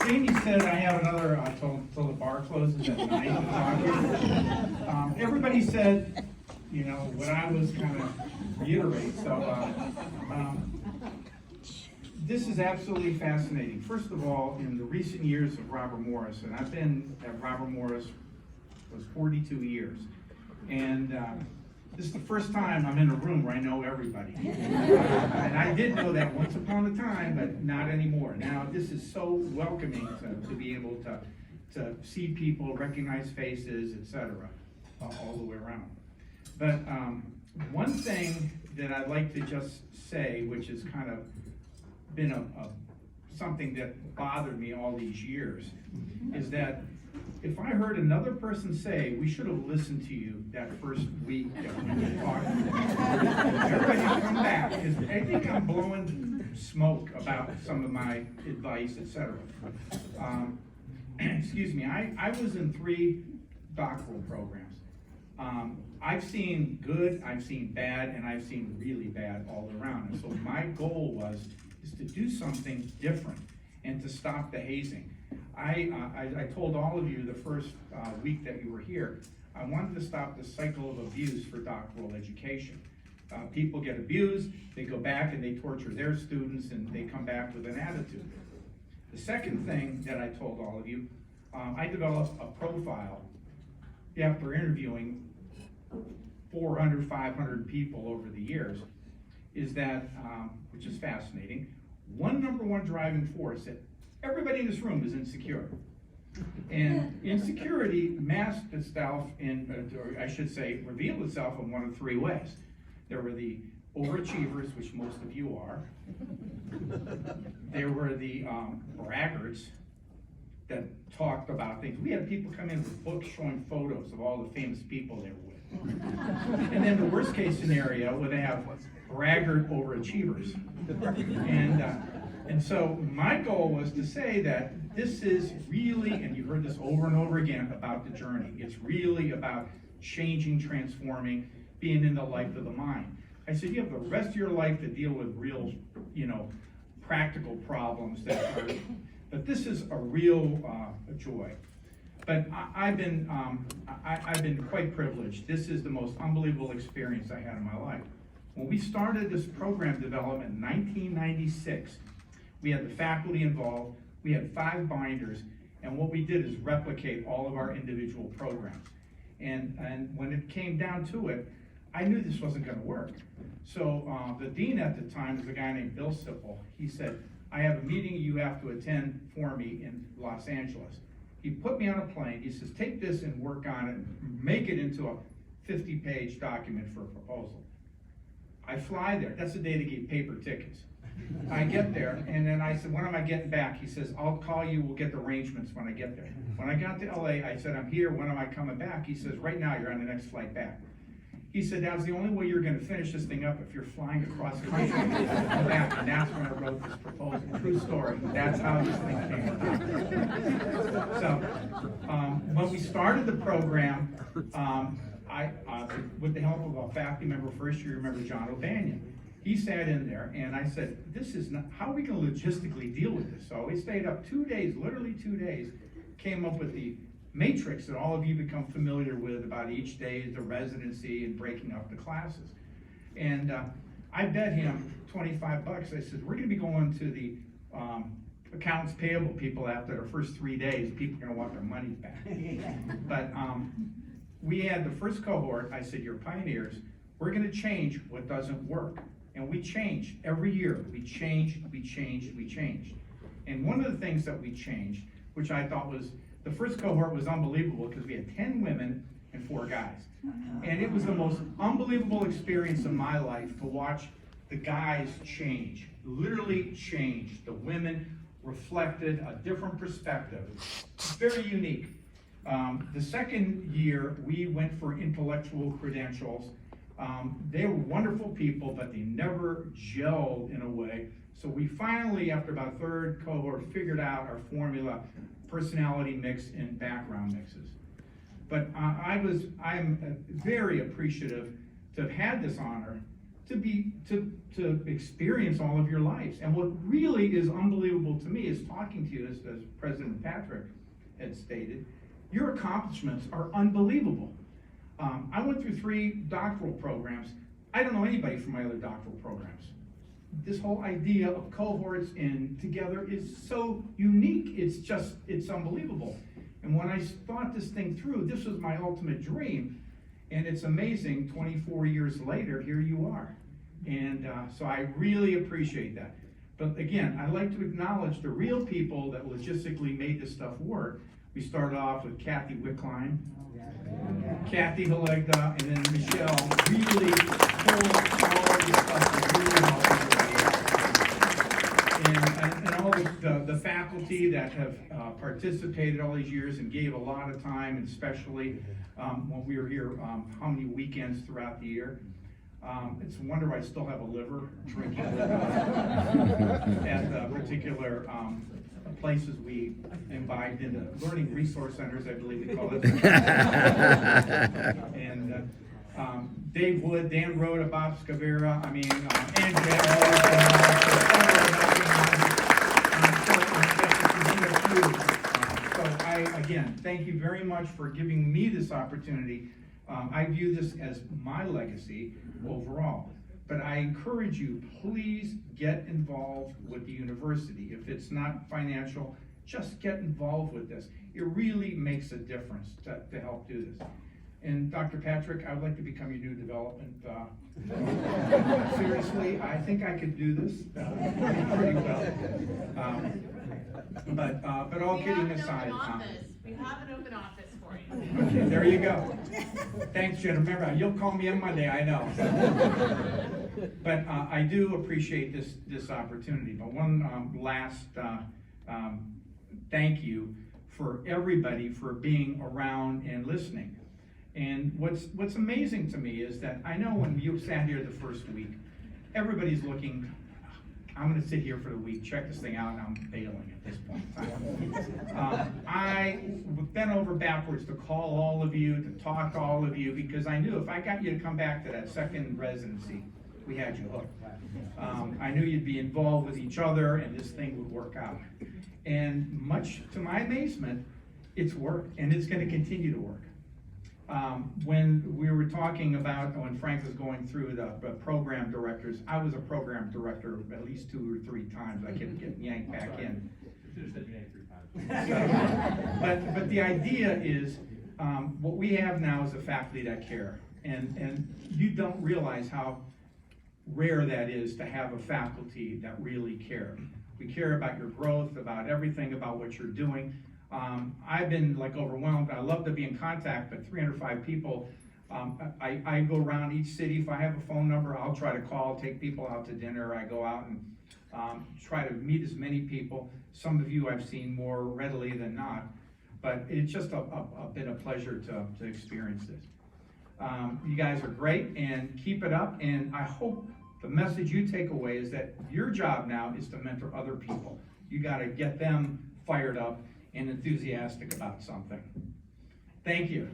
Jamie said I have another, till the bar closes at 9 to talk here. Everybody said, you know, what I was kind of reiterate, so this is absolutely fascinating. First of all, in the recent years of Robert Morris, and I've been at Robert Morris was 42 years, and this is the first time I'm in a room where I know everybody. And I did know that once upon a time, but not anymore. Now, this is so welcoming to be able to see people, recognize faces, etc., all the way around. But one thing that I'd like to just say, which has kind of been something that bothered me all these years, is that if I heard another person say, we should have listened to you that first week that when you talked, everybody come back, because I think I'm blowing smoke about some of my advice, etc. Excuse me, I was in 3 doctoral programs. I've seen good, I've seen bad, and I've seen really bad all around. And so my goal is to do something different and to stop the hazing. I told all of you the first week that you were here, I wanted to stop the cycle of abuse for doctoral education. People get abused, they go back and they torture their students, and they come back with an attitude. The second thing that I told all of you, I developed a profile after interviewing 400, 500 people over the years, is that, which is fascinating, number one driving force that everybody in this room is insecure. And insecurity masked itself or I should say, revealed itself in one of 3 ways. There were the overachievers, which most of you are. There were the braggarts that talked about things. We had people come in with books showing photos of all the famous people they were with. And then the worst case scenario, where they have braggart overachievers. And so my goal was to say that this is really, and you heard this over and over again, about the journey. It's really about changing, transforming, being in the life of the mind. I said, you have the rest of your life to deal with real, practical problems but this is a real joy. But I've been quite privileged. This is the most unbelievable experience I had in my life. When we started this program development in 1996, we had the faculty involved, we had 5 binders, and what we did is replicate all of our individual programs. And when it came down to it, I knew this wasn't going to work. So the dean at the time was a guy named Bill Sipple. He said, I have a meeting you have to attend for me in Los Angeles. He put me on a plane. He says, take this and work on it, make it into a 50-page document for a proposal. I fly there. That's the day they gave paper tickets. I get there, and then I said, when am I getting back? He says, I'll call you, we'll get the arrangements when I get there. When I got to LA, I said, I'm here, when am I coming back? He says, right now, you're on the next flight back. He said, that's the only way you're gonna finish this thing up if you're flying across country. And that's when I wrote this proposal. True story. That's how this thing came about. So, when we started the program, with the help of a faculty member first year, remember John O'Banion. He sat in there, and I said, this is not, how are we gonna logistically deal with this? So we stayed up 2 days, literally 2 days, came up with the matrix that all of you become familiar with about each day, the residency and breaking up the classes. And I bet him 25 bucks. I said, we're gonna be going to the accounts payable people after the first 3 days. People are gonna want their money back. But we had the first cohort. I said, you're pioneers. We're gonna change what doesn't work. And we changed every year. We changed, we changed, we changed. And one of the things that we changed, which I thought was, the first cohort was unbelievable because we had 10 women and 4 guys. And it was the most unbelievable experience of my life to watch the guys change, literally change. The women reflected a different perspective. It's very unique. The second year, we went for intellectual credentials. They were wonderful people, but they never gelled in a way. So we finally, after about 3rd cohort, figured out our formula, personality mix and background mixes. But I am very appreciative to have had this honor to experience all of your lives. And what really is unbelievable to me is talking to you, as President Patrick had stated, your accomplishments are unbelievable. I went through 3 doctoral programs. I don't know anybody from my other doctoral programs. This whole idea of cohorts and together is so unique. It's unbelievable. And when I thought this thing through, this was my ultimate dream. And it's amazing, 24 years later, here you are. And so I really appreciate that. But again, I'd like to acknowledge the real people that logistically made this stuff work. We started off with Kathy Wickline, Kathy Halegda, and then Michelle really pulled all of this stuff and really helped everybody. And all the faculty that have participated all these years and gave a lot of time, and especially when we were here, how many weekends throughout the year. It's a wonder I still have a liver drinking at the particular places we imbibed into learning resource centers, I believe we call it. And Dave Wood, Dan Rhoda, Bob Scavera, So I, again, thank you very much for giving me this opportunity. I view this as my legacy overall. But I encourage you, please get involved with the university. If it's not financial, just get involved with this. It really makes a difference to help do this. And Dr. Patrick, I would like to become your new development. Seriously, I think I could do this pretty well. But all kidding aside. We have an open office for you. Okay, there you go. Thanks, Jen. Remember, you'll call me on Monday, I know. But I do appreciate this opportunity. But one last thank you for everybody for being around and listening. And what's amazing to me is that I know when you sat here the first week, everybody's looking, I'm going to sit here for the week, check this thing out, and I'm bailing at this point in time. I bent over backwards to call all of you, to talk to all of you, because I knew if I got you to come back to that second residency, we had you hooked. I knew you'd be involved with each other, and this thing would work out. And much to my amazement, it's worked, and it's going to continue to work. When we were talking about, when Frank was going through the program directors, I was a program director at least 2 or 3 times. I kept getting yanked back in. You should have said you yanked 3 times. But the idea is, what we have now is a faculty that care. And you don't realize how rare that is to have a faculty that really care. We care about your growth, about everything, about what you're doing. I've been overwhelmed. I love to be in contact, but 305 people, I go around each city. If I have a phone number, I'll try to call, take people out to dinner. I go out and try to meet as many people. Some of you I've seen more readily than not, but it's just been a pleasure to experience this. You guys are great, and keep it up, and I hope the message you take away is that your job now is to mentor other people. You got to get them fired up and enthusiastic about something. Thank you.